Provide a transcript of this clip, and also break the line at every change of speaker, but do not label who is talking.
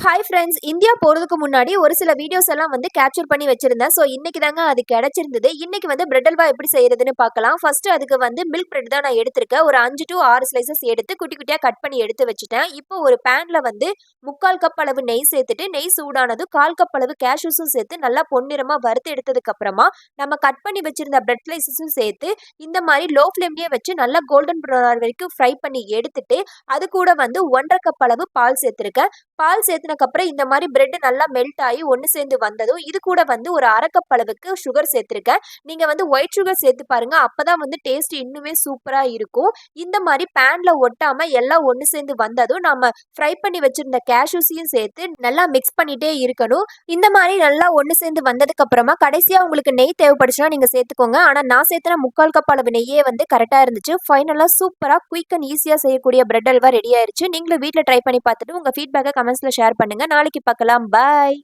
Hi friends! India போறதுக்கு முன்னாடி ஒரு சில வீடியோஸ் எல்லாம் கேப்சர் பண்ணி வச்சிருந்தேன். ஸோ இன்னைக்கு தாங்க அது கிடைச்சிருந்தது. இன்னைக்கு பிரெட் அல்வா எப்படி செய்றதுன்னு பார்க்கலாம். ஃபர்ஸ்ட் அதுக்கு மில்க் பிரெட் தான் நான் எடுத்திருக்கேன். ஒரு 5 டூ 6 ஸ்லைசஸ் எடுத்து குட்டி குட்டியா கட் பண்ணி எடுத்து வச்சுட்டேன். இப்போ ஒரு பேன்ல 3/4 கப் அளவு நெய் சேர்த்துட்டு, நெய் சூடானதும் 1/4 கப் அளவு கேஷ்யூஸும் சேர்த்து நல்லா பொன்னிறமா வறுத்து எடுத்ததுக்கு அப்புறமா, நம்ம கட் பண்ணி வச்சிருந்த பிரெட் ஸ்லைசஸும் சேர்த்து, இந்த மாரி லோ ஃப்ளேம்லயே வச்சு நல்லா கோல்டன் ப்ரவுன் ஆகுற வரைக்கும் ஃப்ரை பண்ணி எடுத்துட்டு, அது கூட 1/2 கப் அளவு பால் சேர்த்திருக்கேன். பால் சேர்த்துனக்கப்புறம் இந்த மாரி பிரெட் நல்லா மெல்ட் ஆயி ஒண்ணு சேர்ந்து வந்ததும், இது கூட ஒரு 1/2 கப் அளவுக்கு சுகர் சேர்த்திருக்கேன். நீங்க ஒயிட் சுகர் சேர்த்து பாருங்க. அப்பதான் டேஸ்ட் இன்னுமே சூப்பரா இருக்கும். இந்த மாரி பேன்ல ஒட்டாம எல்லாம் ஒண்ணு சேர்ந்து வந்ததும், நாம ஃப்ரை பண்ணி வச்சிருந்த கேஷ்யூஸையும் சேர்த்து நல்லா மிக்ஸ் பண்ணிட்டே இருக்கணும். இந்த மாரி நல்லா ஒண்ணு சேர்ந்து வந்ததுக்கு அப்புறமா, கடைசியா உங்களுக்கு நெய் தேவைப்பட்டுச்சுன்னா நீங்க சேர்த்துக்கோங்க. ஆனா நான் சேர்த்துன 3/4 கப் அளவு நெய்யே கரெக்ட்டா இருந்துச்சு. ஃபைனலா சூப்பரா குயிக் அண்ட் ஈஸியா செய்யக்கூடிய பிரெட் அல்வா ரெடி ஆயிருச்சு. நீங்களும் வீட்ல ட்ரை பண்ணி பார்த்துட்டு உங்க ஃபீட்பேக்க கமெண்ட்ஸ்ல ஷேர் பண்ணுங்க. நாளைக்கு பார்க்கலாம். பாய்.